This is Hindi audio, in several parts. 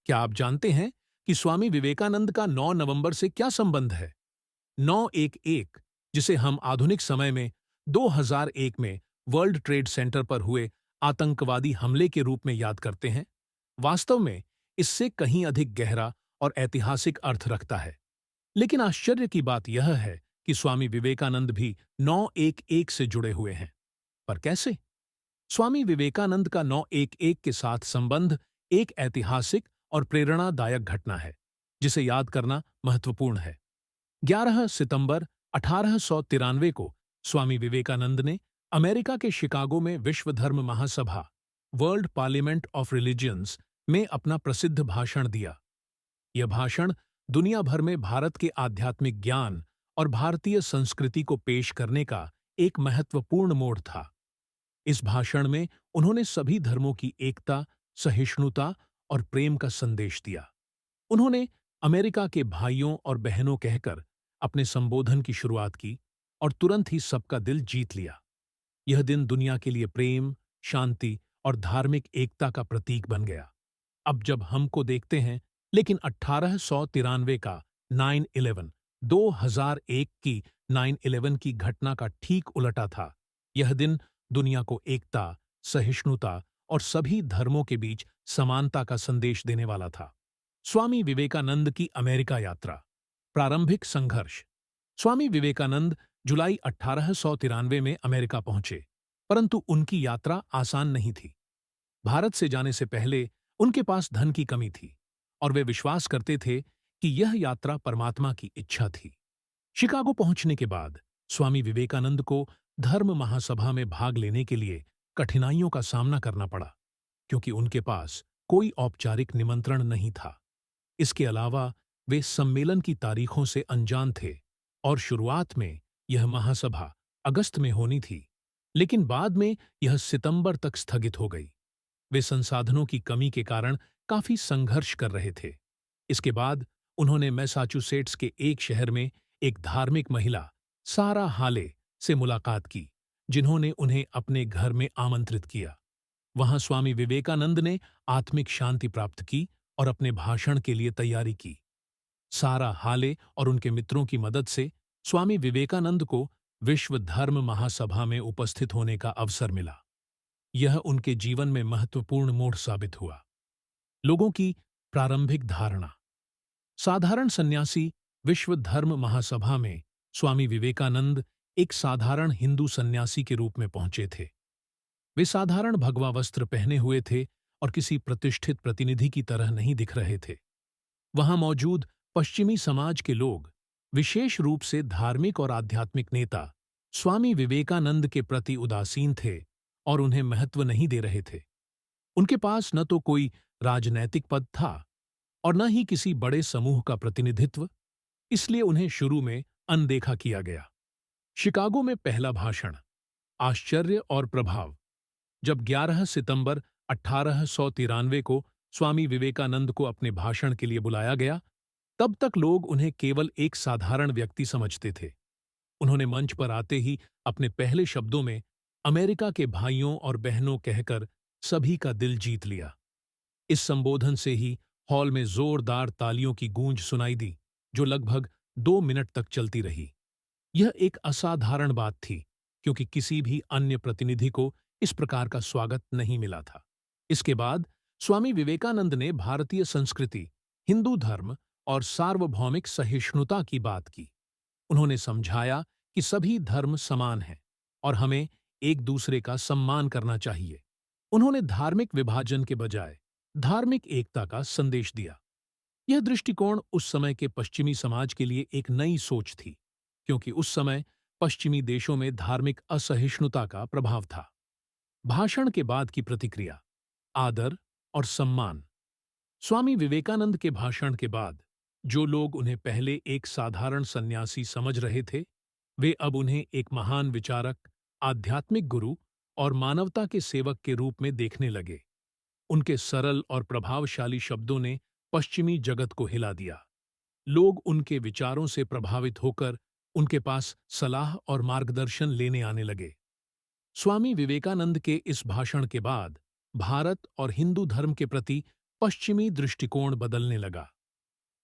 क्या आप जानते हैं कि स्वामी विवेकानंद का 9 नवंबर से क्या संबंध है? 911, जिसे हम आधुनिक समय में 2001 में वर्ल्ड ट्रेड सेंटर पर हुए आतंकवादी हमले के रूप में याद करते हैं, वास्तव में इससे कहीं अधिक गहरा और ऐतिहासिक अर्थ रखता है। लेकिन आश्चर्य की बात यह है कि स्वामी विवेकानंद भी 911 से जुड़े हुए हैं। पर कैसे? स्वामी विवेकानंद का 911 के साथ संबंध एक ऐतिहासिक और प्रेरणादायक घटना है, जिसे याद करना महत्वपूर्ण है। 11 सितंबर 1893 को स्वामी विवेकानंद ने अमेरिका के शिकागो में विश्व धर्म महासभा वर्ल्ड पार्लियामेंट ऑफ रिलीजियंस में अपना प्रसिद्ध भाषण दिया। यह भाषण दुनिया भर में भारत के आध्यात्मिक ज्ञान और भारतीय संस्कृति को पेश करने का एक महत्वपूर्ण मोड़ था। इस भाषण में उन्होंने सभी धर्मों की एकता, सहिष्णुता और प्रेम का संदेश दिया। उन्होंने अमेरिका के भाइयों और बहनों कहकर अपने संबोधन की शुरुआत की और तुरंत ही सबका दिल जीत लिया। यह दिन दुनिया के लिए प्रेम, शांति और धार्मिक एकता का प्रतीक बन गया। अब जब हमको देखते हैं, लेकिन 1893 का 9/11, 2001 की 9/11 की घटना का ठीक उलटा था। यह दिन दुनिया को एकता, सहिष्णुता और सभी धर्मों के बीच समानता का संदेश देने वाला था। स्वामी विवेकानंद की अमेरिका यात्रा। प्रारंभिक संघर्ष। स्वामी विवेकानंद जुलाई 1893 में अमेरिका पहुंचे, परंतु उनकी यात्रा आसान नहीं थी। भारत से जाने से पहले उनके पास धन की कमी थी और वे विश्वास करते थे कि यह यात्रा परमात्मा की इच्छा थी। शिकागो पहुंचने के बाद स्वामी विवेकानंद को धर्म महासभा में भाग लेने के लिए कठिनाइयों का सामना करना पड़ा, क्योंकि उनके पास कोई औपचारिक निमंत्रण नहीं था। इसके अलावा वे सम्मेलन की तारीखों से अनजान थे और शुरुआत में यह महासभा अगस्त में होनी थी, लेकिन बाद में यह सितंबर तक स्थगित हो गई। वे संसाधनों की कमी के कारण काफी संघर्ष कर रहे थे। इसके बाद उन्होंने मैसाचुसेट्स के एक शहर में एक धार्मिक महिला, सारा हाले, से मुलाकात की, जिन्होंने उन्हें अपने घर में आमंत्रित किया। वहां स्वामी विवेकानंद ने आत्मिक शांति प्राप्त की और अपने भाषण के लिए तैयारी की। सारा हाले और उनके मित्रों की मदद से स्वामी विवेकानंद को विश्व धर्म महासभा में उपस्थित होने का अवसर मिला। यह उनके जीवन में महत्वपूर्ण मोड़ साबित हुआ। लोगों की प्रारंभिक धारणा। साधारण सन्यासी विश्व धर्म महासभा में स्वामी विवेकानंद एक साधारण हिंदू सन्यासी के रूप में पहुंचे थे। वे साधारण भगवा वस्त्र पहने हुए थे और किसी प्रतिष्ठित प्रतिनिधि की तरह नहीं दिख रहे थे। वहां मौजूद पश्चिमी समाज के लोग, विशेष रूप से धार्मिक और आध्यात्मिक नेता, स्वामी विवेकानंद के प्रति उदासीन थे और उन्हें महत्व नहीं दे रहे थे। उनके पास न तो कोई राजनैतिक पद था और न ही किसी बड़े समूह का प्रतिनिधित्व, इसलिए उन्हें शुरू में अनदेखा किया गया। शिकागो में पहला भाषण। आश्चर्य और प्रभाव। जब 11 सितंबर 1893 को स्वामी विवेकानंद को अपने भाषण के लिए बुलाया गया, तब तक लोग उन्हें केवल एक साधारण व्यक्ति समझते थे। उन्होंने मंच पर आते ही अपने पहले शब्दों में अमेरिका के भाइयों और बहनों कहकर सभी का दिल जीत लिया। इस संबोधन से ही हॉल में जोरदार तालियों की गूंज सुनाई दी, जो लगभग 2 मिनट तक चलती रही। यह एक असाधारण बात थी, क्योंकि किसी भी अन्य प्रतिनिधि को इस प्रकार का स्वागत नहीं मिला था। इसके बाद स्वामी विवेकानंद ने भारतीय संस्कृति, हिंदू धर्म और सार्वभौमिक सहिष्णुता की बात की। उन्होंने समझाया कि सभी धर्म समान हैं और हमें एक दूसरे का सम्मान करना चाहिए। उन्होंने धार्मिक विभाजन के बजाय धार्मिक एकता का संदेश दिया। यह दृष्टिकोण उस समय के पश्चिमी समाज के लिए एक नई सोच थी, क्योंकि उस समय पश्चिमी देशों में धार्मिक असहिष्णुता का प्रभाव था। भाषण के बाद की प्रतिक्रिया। आदर और सम्मान। स्वामी विवेकानंद के भाषण के बाद जो लोग उन्हें पहले एक साधारण सन्यासी समझ रहे थे, वे अब उन्हें एक महान विचारक, आध्यात्मिक गुरु और मानवता के सेवक के रूप में देखने लगे। उनके सरल और प्रभावशाली शब्दों ने पश्चिमी जगत को हिला दिया। लोग उनके विचारों से प्रभावित होकर उनके पास सलाह और मार्गदर्शन लेने आने लगे। स्वामी विवेकानंद के इस भाषण के बाद भारत और हिंदू धर्म के प्रति पश्चिमी दृष्टिकोण बदलने लगा।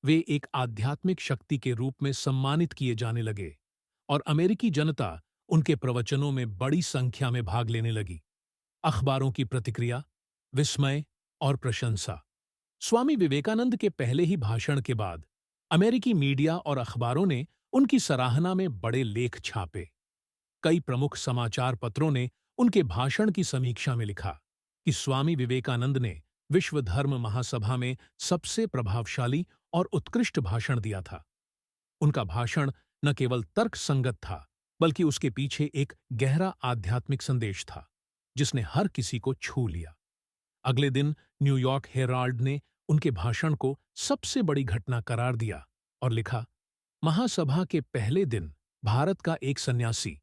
वे एक आध्यात्मिक शक्ति के रूप में सम्मानित किए जाने लगे और अमेरिकी जनता उनके प्रवचनों में बड़ी संख्या में भाग लेने लगी। अखबारों की प्रतिक्रिया, विस्मय और प्रशंसा। स्वामी विवेकानंद के पहले ही भाषण के बाद अमेरिकी मीडिया और अखबारों ने उनकी सराहना में बड़े लेख छापे। कई प्रमुख समाचार पत्रों ने उनके भाषण की समीक्षा में लिखा कि स्वामी विवेकानंद ने विश्व धर्म महासभा में सबसे प्रभावशाली और उत्कृष्ट भाषण दिया था। उनका भाषण न केवल तर्कसंगत था, बल्कि उसके पीछे एक गहरा आध्यात्मिक संदेश था, जिसने हर किसी को छू लिया। अगले दिन न्यूयॉर्क हेराल्ड ने उनके भाषण को सबसे बड़ी घटना करार दिया और लिखा, महासभा के पहले दिन भारत का एक सन्यासी,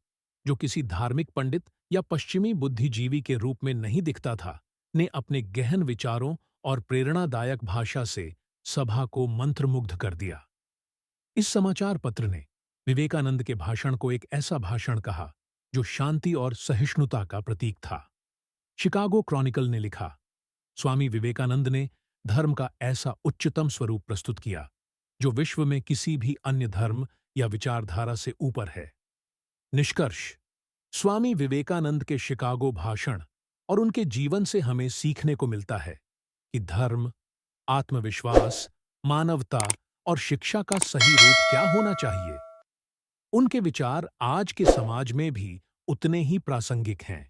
जो किसी धार्मिक पंडित या पश्चिमी बुद्धिजीवी के रूप में नहीं दिखता था, ने अपने गहन विचारों और प्रेरणादायक भाषा से सभा को मंत्रमुग्ध कर दिया। इस समाचार पत्र ने विवेकानंद के भाषण को एक ऐसा भाषण कहा जो शांति और सहिष्णुता का प्रतीक था। शिकागो क्रॉनिकल ने लिखा, स्वामी विवेकानंद ने धर्म का ऐसा उच्चतम स्वरूप प्रस्तुत किया जो विश्व में किसी भी अन्य धर्म या विचारधारा से ऊपर है। निष्कर्ष: स्वामी विवेकानंद के शिकागो भाषण और उनके जीवन से हमें सीखने को मिलता है कि धर्म, आत्मविश्वास, मानवता और शिक्षा का सही रूप क्या होना चाहिए। उनके विचार आज के समाज में भी उतने ही प्रासंगिक हैं।